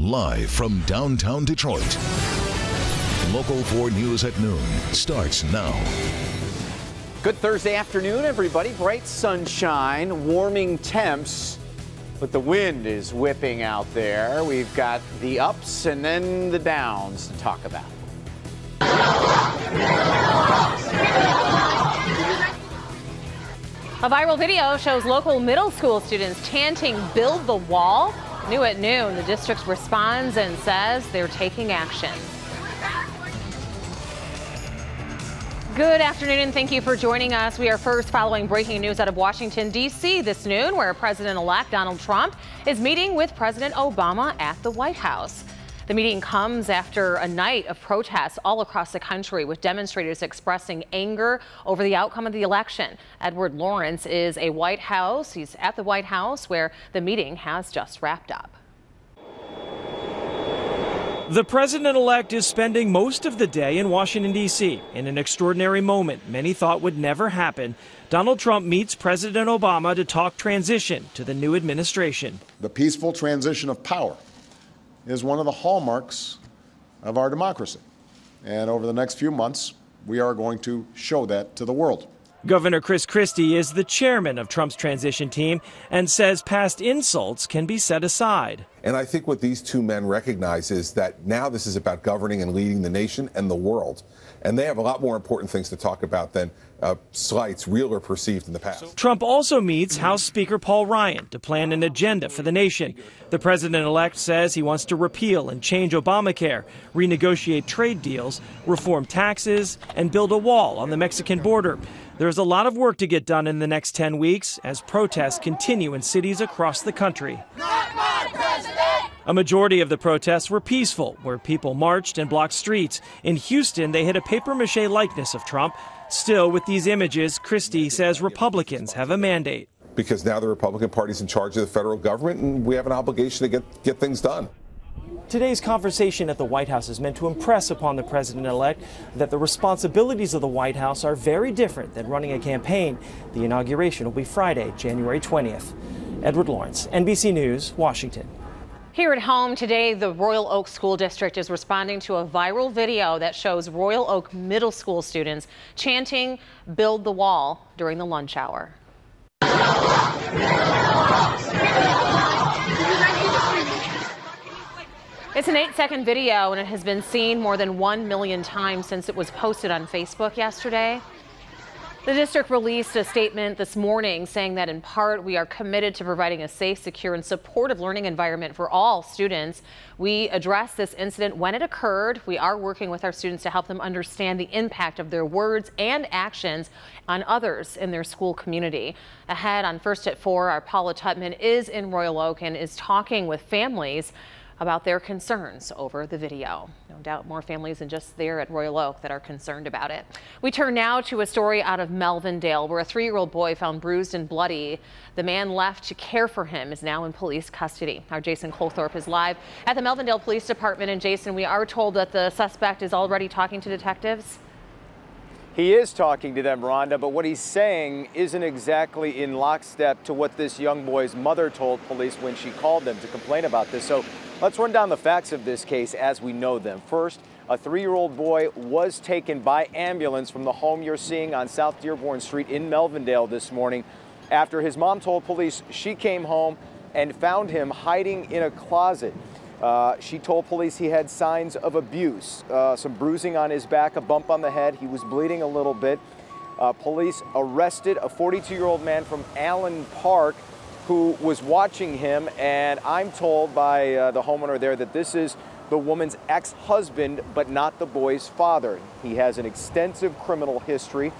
Live from downtown Detroit. Local 4 News at noon starts now. Good Thursday afternoon, everybody. Bright sunshine, warming temps, but the wind is whipping out there. We've got the ups and then the downs to talk about. A viral video shows local middle school students chanting "Build the Wall." New at noon, the district responds and says they're taking action. Good afternoon and thank you for joining us. We are first following breaking news out of Washington, D.C. this noon, where President-elect Donald Trump is meeting with President Obama at the White House. The meeting comes after a night of protests all across the country, with demonstrators expressing anger over the outcome of the election. Edward Lawrence is He's at the White House, where the meeting has just wrapped up. The president-elect is spending most of the day in Washington, D.C. In an extraordinary moment many thought would never happen, Donald Trump meets President Obama to talk transition to the new administration. The peaceful transition of power is one of the hallmarks of our democracy. And over the next few months, we are going to show that to the world. Governor Chris Christie is the chairman of Trump's transition team and says past insults can be set aside. And I think what these two men recognize is that now this is about governing and leading the nation and the world. And they have a lot more important things to talk about than slights, real or perceived, in the past. Trump also meets House Speaker Paul Ryan to plan an agenda for the nation. The president-elect says he wants to repeal and change Obamacare, renegotiate trade deals, reform taxes, and build a wall on the Mexican border. There's a lot of work to get done in the next 10 weeks as protests continue in cities across the country. Not my president! A majority of the protests were peaceful, where people marched and blocked streets. In Houston, they hid a papier-mâché likeness of Trump. Still, with these images, Christie says Republicans have a mandate. Because now the Republican Party's in charge of the federal government, and we have an obligation to get things done. Today's conversation at the White House is meant to impress upon the president-elect that the responsibilities of the White House are very different than running a campaign. The inauguration will be Friday, January 20th. Edward Lawrence, NBC News, Washington. Here at home today, the Royal Oak School District is responding to a viral video that shows Royal Oak Middle School students chanting "Build the Wall" during the lunch hour. It's an 8-second video, and it has been seen more than 1 million times since it was posted on Facebook yesterday. The district released a statement this morning saying that in part we are committed to providing a safe, secure, and supportive learning environment for all students. We addressed this incident when it occurred. We are working with our students to help them understand the impact of their words and actions on others in their school community. Ahead on First at 4, our Paula Tutman is in Royal Oak and is talking with families about their concerns over the video. No doubt more families than just there at Royal Oak that are concerned about it. We turn now to a story out of Melvindale, where a 3-year-old boy found bruised and bloody. The man left to care for him is now in police custody. Our Jason Colthorpe is live at the Melvindale Police Department. And Jason, we are told that the suspect is already talking to detectives. He is talking to them, Rhonda, but what he's saying isn't exactly in lockstep to what this young boy's mother told police when she called them to complain about this. So let's run down the facts of this case as we know them. First, a 3-year-old boy was taken by ambulance from the home you're seeing on South Dearborn Street in Melvindale this morning after his mom told police she came home and found him hiding in a closet. She told police he had signs of abuse, some bruising on his back, a bump on the head. He was bleeding a little bit. Police arrested a 42-year-old man from Allen Park who was watching him, and I'm told by the homeowner there that this is the woman's ex-husband, but not the boy's father. He has an extensive criminal history.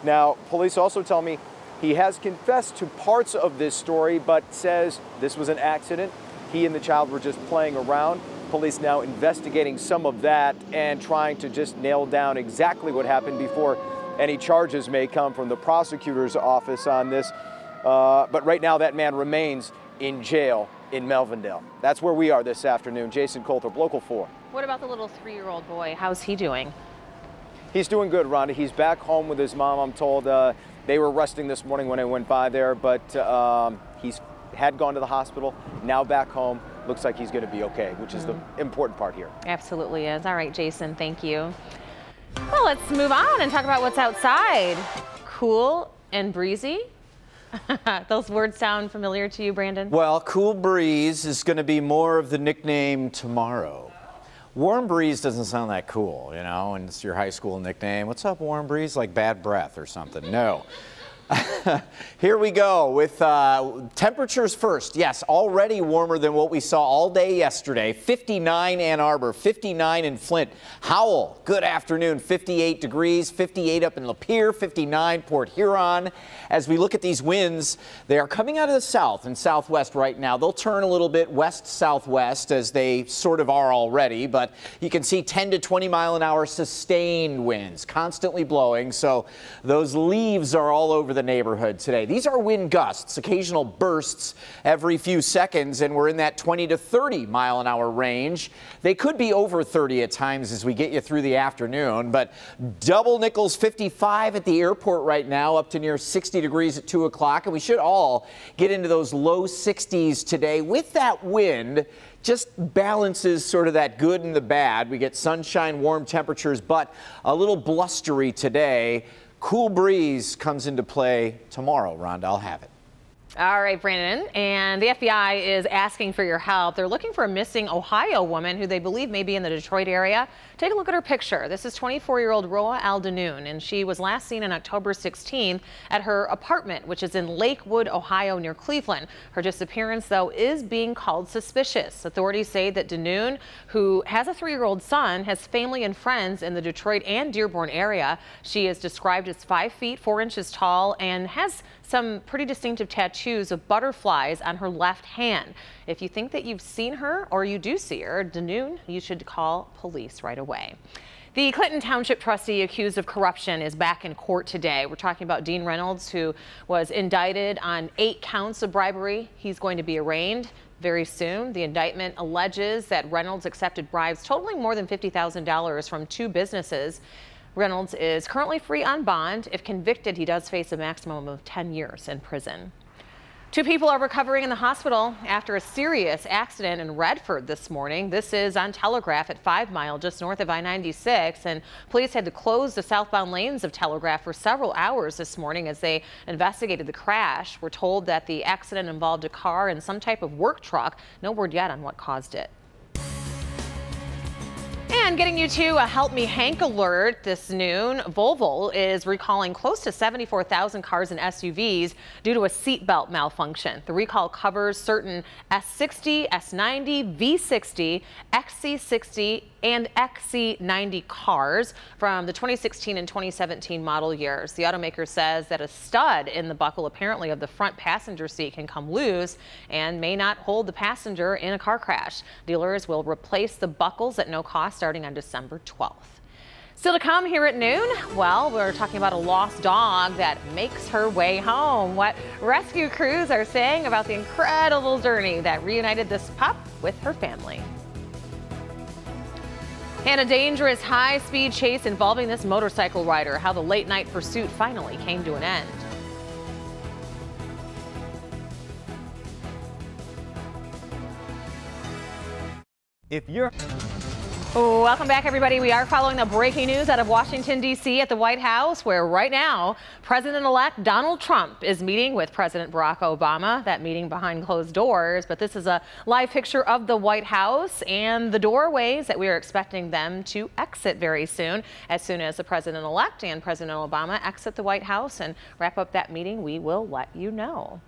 Now, police also tell me he has confessed to parts of this story, but says this was an accident. He and the child were just playing around. Police now investigating some of that and trying to just nail down exactly what happened before any charges may come from the prosecutor's office on this. But right now that man remains in jail in Melvindale. That's where we are this afternoon. Jason Colthorpe, Local 4. What about the little 3-year-old boy? How's he doing? He's doing good, Rhonda. He's back home with his mom, I'm told. They were resting this morning when I went by there, but he's had gone to the hospital, now back home looks like he's going to be okay, which is the important part here. Absolutely is. All right, Jason, thank you. Well, let's move on and talk about what's outside. Cool and breezy. Those words sound familiar to you, Brandon? Well, cool breeze is going to be more of the nickname tomorrow. Warm breeze doesn't sound that cool, you know, and it's your high school nickname. What's up, warm breeze? Like bad breath or something. No. Here we go with temperatures first. Yes, already warmer than what we saw all day yesterday. 59 Ann Arbor, 59 in Flint. Howell, good afternoon, 58 degrees, 58 up in Lapeer, 59 Port Huron. As we look at these winds, they are coming out of the south and southwest right now. They'll turn a little bit west-southwest as they sort of are already, but you can see 10 to 20 mile an hour sustained winds constantly blowing. So those leaves are all over the neighborhood today. These are wind gusts, occasional bursts every few seconds, and we're in that 20 to 30 mile an hour range. They could be over 30 at times as we get you through the afternoon, but double Nichols 55 at the airport right now, up to near 60 degrees at 2 o'clock, and we should all get into those low 60s today. With that wind, just balances sort of that good and the bad. We get sunshine, warm temperatures, but a little blustery today. Cool breeze comes into play tomorrow. Rhonda, I'll have it. All right, Brandon, and the FBI is asking for your help. They're looking for a missing Ohio woman who they believe may be in the Detroit area. Take a look at her picture. This is 24-year-old Roa Aldanoon, and she was last seen on October 16th at her apartment, which is in Lakewood, Ohio, near Cleveland. Her disappearance, though, is being called suspicious. Authorities say that Danoon, who has a 3-year-old son, has family and friends in the Detroit and Dearborn area. She is described as 5 feet 4 inches tall and has some pretty distinctive tattoos of butterflies on her left hand. If you think that you've seen her or you do see her, Danoon, you should call police right away. The Clinton Township trustee accused of corruption is back in court today. We're talking about Dean Reynolds, who was indicted on 8 counts of bribery. He's going to be arraigned very soon. The indictment alleges that Reynolds accepted bribes totaling more than $50,000 from 2 businesses. Reynolds is currently free on bond. If convicted, he does face a maximum of 10 years in prison. 2 people are recovering in the hospital after a serious accident in Redford this morning. This is on Telegraph at 5 Mile, just north of I-96, and police had to close the southbound lanes of Telegraph for several hours this morning as they investigated the crash. We're told that the accident involved a car and some type of work truck. No word yet on what caused it. And getting you to a Help Me Hank alert this noon, Volvo is recalling close to 74,000 cars and SUVs due to a seatbelt malfunction. The recall covers certain S60, S90, V60, XC60, and XC90 cars from the 2016 and 2017 model years. The automaker says that a stud in the buckle apparently of the front passenger seat can come loose and may not hold the passenger in a car crash. Dealers will replace the buckles at no cost starting on December 12th. Still to come here at noon, well, we're talking about a lost dog that makes her way home. What rescue crews are saying about the incredible journey that reunited this pup with her family. And a dangerous high-speed chase involving this motorcycle rider, how the late-night pursuit finally came to an end. Welcome back, everybody. We are following the breaking news out of Washington, D.C. at the White House, where right now President-elect Donald Trump is meeting with President Barack Obama. That meeting behind closed doors, but this is a live picture of the White House and the doorways that we are expecting them to exit very soon. As soon as the President-elect and President Obama exit the White House and wrap up that meeting, we will let you know.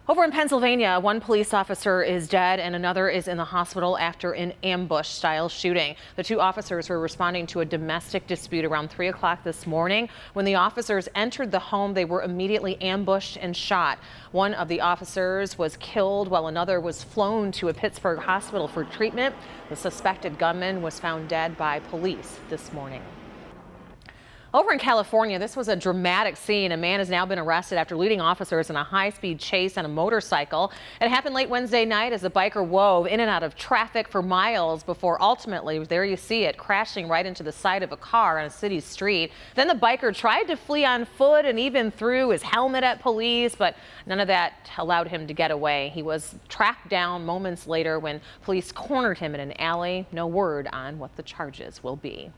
Over in Pennsylvania, 1 police officer is dead and another is in the hospital after an ambush-style shooting. The 2 officers were responding to a domestic dispute around 3 o'clock this morning. When the officers entered the home, they were immediately ambushed and shot. One of the officers was killed while another was flown to a Pittsburgh hospital for treatment. The suspected gunman was found dead by police this morning. Over in California, this was a dramatic scene. A man has now been arrested after leading officers in a high-speed chase on a motorcycle. It happened late Wednesday night as the biker wove in and out of traffic for miles before ultimately, there you see it, crashing right into the side of a car on a city street. Then the biker tried to flee on foot and even threw his helmet at police, but none of that allowed him to get away. He was tracked down moments later when police cornered him in an alley. No word on what the charges will be.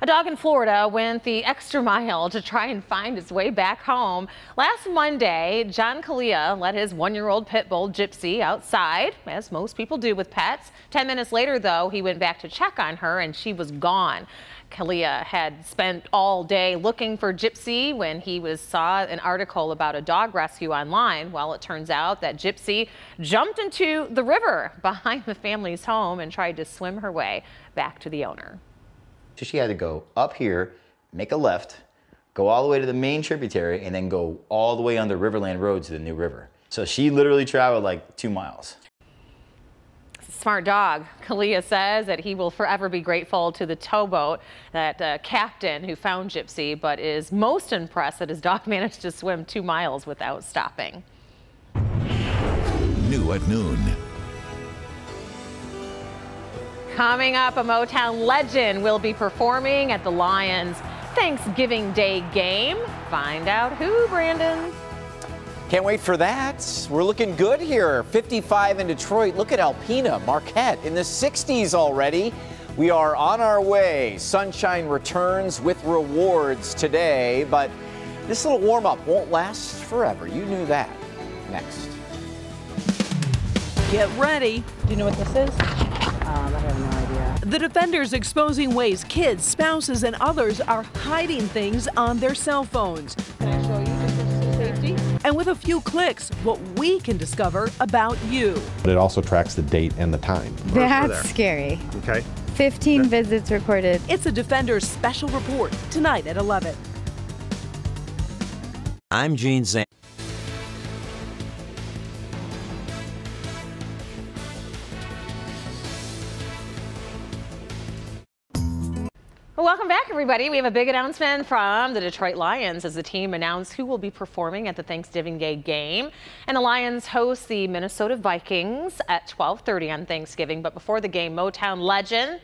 A dog in Florida went the extra mile to try and find his way back home. Last Monday, John Kalia let his 1-year-old pit bull Gypsy outside, as most people do with pets. 10 minutes later, though, he went back to check on her and she was gone. Kalia had spent all day looking for Gypsy when he saw an article about a dog rescue online. Well, it turns out that Gypsy jumped into the river behind the family's home and tried to swim her way back to the owner. So she had to go up here, make a left, go all the way to the main tributary, and then go all the way under Riverland Road to the new river. So she literally traveled like 2 miles. Smart dog. Kalia says that he will forever be grateful to the towboat, that captain who found Gypsy, but is most impressed that his dog managed to swim 2 miles without stopping. New at noon. Coming up, a Motown legend will be performing at the Lions Thanksgiving Day game. Find out who, Brandon. Can't wait for that. We're looking good here. 55 in Detroit. Look at Alpena, Marquette in the 60s already. We are on our way. Sunshine returns with rewards today, but this little warm-up won't last forever. You knew that. Next. Get ready. Do you know what this is? I have no idea. The Defenders exposing ways kids, spouses, and others are hiding things on their cell phones. Can I show you just for safety? And with a few clicks, what we can discover about you. But it also tracks the date and the time. That's scary. Okay. 15 visits recorded. It's a Defenders special report tonight at 11. I'm Gene Zan. Welcome back, everybody. We have a big announcement from the Detroit Lions as the team announced who will be performing at the Thanksgiving Day game. And the Lions host the Minnesota Vikings at 12:30 on Thanksgiving. But before the game, Motown legend,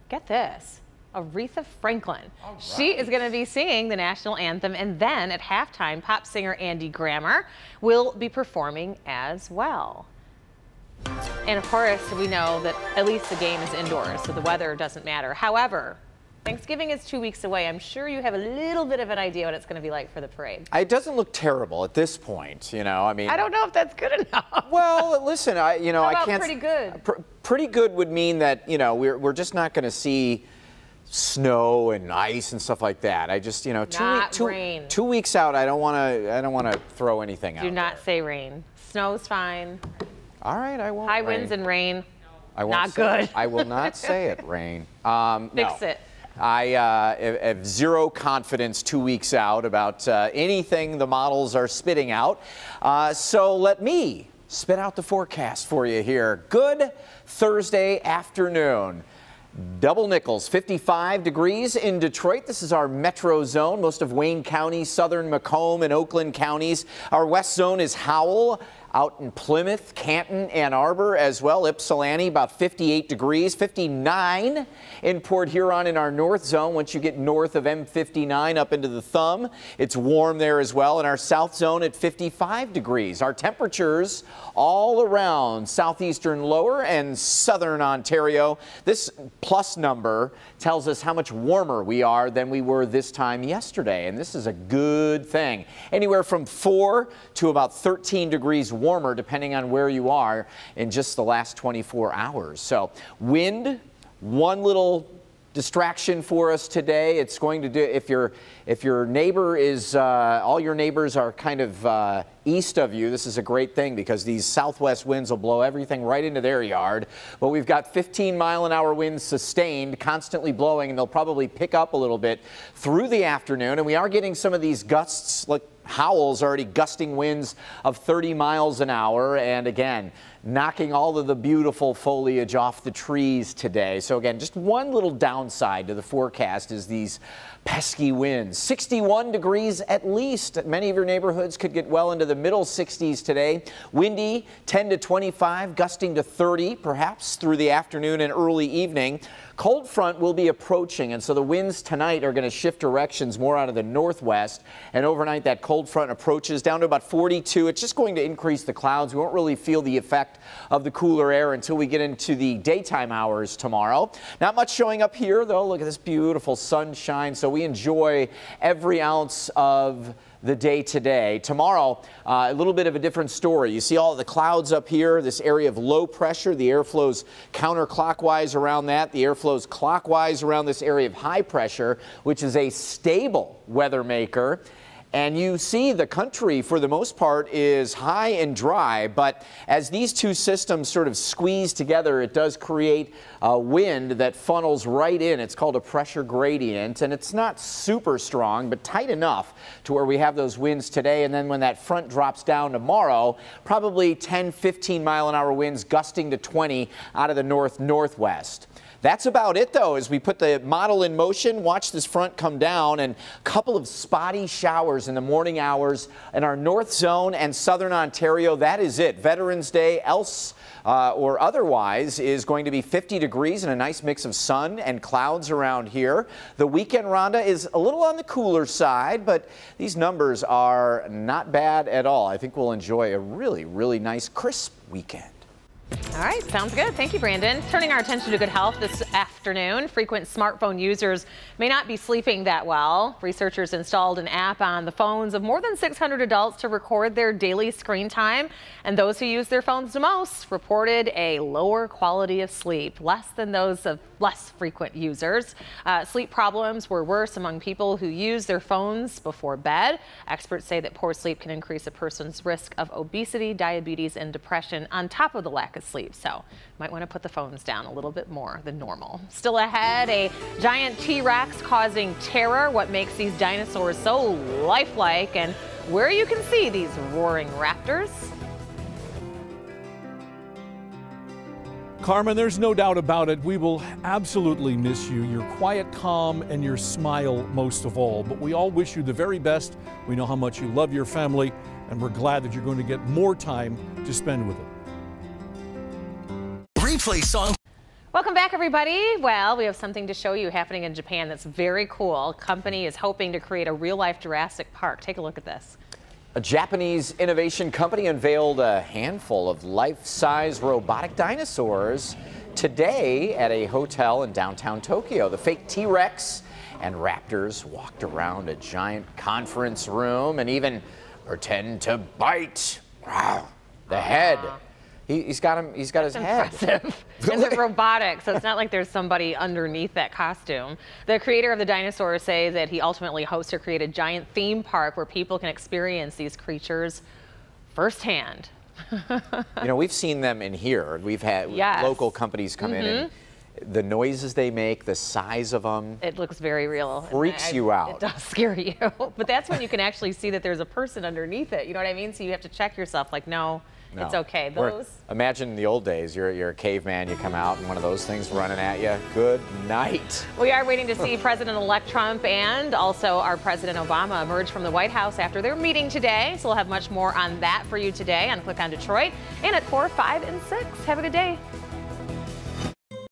get this, Aretha Franklin. Right. She is going to be singing the national anthem, and then at halftime, pop singer Andy Grammer will be performing as well. And of course, we know that at least the game is indoors, so the weather doesn't matter. However, Thanksgiving is 2 weeks away. I'm sure you have a little bit of an idea what it's going to be like for the parade. It doesn't look terrible at this point, you know. I mean, I don't know if that's good enough. Well, listen, I can't. Pretty good. Pretty good would mean that, you know, we're just not going to see snow and ice and stuff like that. I just, you know, rain. 2 weeks out, I don't want to throw anything out. Do not say rain. Snow's fine. All right, I won't. High winds and rain. Not good. I will not say it. Rain. Fix it. I have zero confidence 2 weeks out about anything the models are spitting out. So let me spit out the forecast for you here. Good Thursday afternoon. Double nickels, 55 degrees in Detroit. This is our metro zone. Most of Wayne County, southern Macomb and Oakland counties. Our west zone is Howell. Out in Plymouth, Canton, Ann Arbor as well. Ypsilanti, about 58 degrees, 59 in Port Huron in our north zone. Once you get north of M59 up into the Thumb, it's warm there as well. In our south zone at 55 degrees. Our temperatures all around southeastern lower and southern Ontario. This plus number tells us how much warmer we are than we were this time yesterday, and this is a good thing. Anywhere from 4 to about 13 degrees warmer depending on where you are in just the last 24 hours. So wind, one little distraction for us today. It's going to do, if your neighbor is, all your neighbors are kind of east of you, this is a great thing because these southwest winds will blow everything right into their yard. But we've got 15-mile-an-hour winds sustained, constantly blowing, and they'll probably pick up a little bit through the afternoon. And we are getting some of these gusts, like Howell's already gusting winds of 30 miles an hour. And again, knocking all of the beautiful foliage off the trees today. So again, just one little downside to the forecast is these pesky winds. 61 degrees at least. Many of your neighborhoods could get well into the middle 60s today. Windy 10 to 25, gusting to 30 perhaps through the afternoon and early evening. Cold front will be approaching, and so the winds tonight are going to shift directions more out of the northwest, and overnight that cold front approaches down to about 42. It's just going to increase the clouds. We won't really feel the effect of the cooler air until we get into the daytime hours tomorrow. Not much showing up here though. Look at this beautiful sunshine, so we enjoy every ounce of the day today. Tomorrow, a little bit of a different story. You see all the clouds up here, this area of low pressure. The air flows counterclockwise around that. The air flows clockwise around this area of high pressure, which is a stable weather maker. And you see the country, for the most part, is high and dry, but as these two systems sort of squeeze together, it does create a wind that funnels right in. It's called a pressure gradient, and it's not super strong, but tight enough to where we have those winds today. And then when that front drops down tomorrow, probably 10, 15-mile-an-hour winds gusting to 20 out of the north-northwest. That's about it, though, as we put the model in motion. Watch this front come down, and a couple of spotty showers in the morning hours in our north zone and southern Ontario. That is it. Veterans Day, else or otherwise, is going to be 50 degrees and a nice mix of sun and clouds around here. The weekend, Rhonda, is a little on the cooler side, but these numbers are not bad at all. I think we'll enjoy a really, really nice, crisp weekend. All right, sounds good. Thank you, Brandon. Turning our attention to good health this afternoon. Frequent smartphone users may not be sleeping that well. Researchers installed an app on the phones of more than 600 adults to record their daily screen time. And those who use their phones the most reported a lower quality of sleep, less than those of less frequent users. Sleep problems were worse among people who use their phones before bed. Experts say that poor sleep can increase a person's risk of obesity, diabetes, and depression on top of the lack of sleep. So might want to put the phones down a little bit more than normal. Still ahead, a giant T-Rex causing terror. What makes these dinosaurs so lifelike, and where you can see these roaring raptors. Carmen, there's no doubt about it. We will absolutely miss you, your quiet calm and your smile most of all. But we all wish you the very best. We know how much you love your family, and we're glad that you're going to get more time to spend with it. Replay song. Welcome back, everybody. Well, we have something to show you happening in Japan that's very cool. Company is hoping to create a real-life Jurassic Park. Take a look at this. A Japanese innovation company unveiled a handful of life-size robotic dinosaurs today at a hotel in downtown Tokyo. The fake T-Rex and raptors walked around a giant conference room and even pretend to bite. Wow, the head. He's got him. He's got his head. Impressive. And they're robotic, so it's not like there's somebody underneath that costume. The creator of the dinosaurs say that he ultimately hopes to create a giant theme park where people can experience these creatures firsthand. You know, we've seen them in here. We've had local companies come in, and the noises they make, the size of them. It looks very real. Freaks you out. It does scare you. But that's when you can actually see that there's a person underneath it. You know what I mean? So you have to check yourself like, no. It's okay. Imagine in the old days, you're a caveman, you come out and one of those things running at you. Good night. We are waiting to see President-elect Trump and also our President Obama emerge from the White House after their meeting today. So we'll have much more on that for you today on Click on Detroit and at 4, 5, and 6. Have a good day.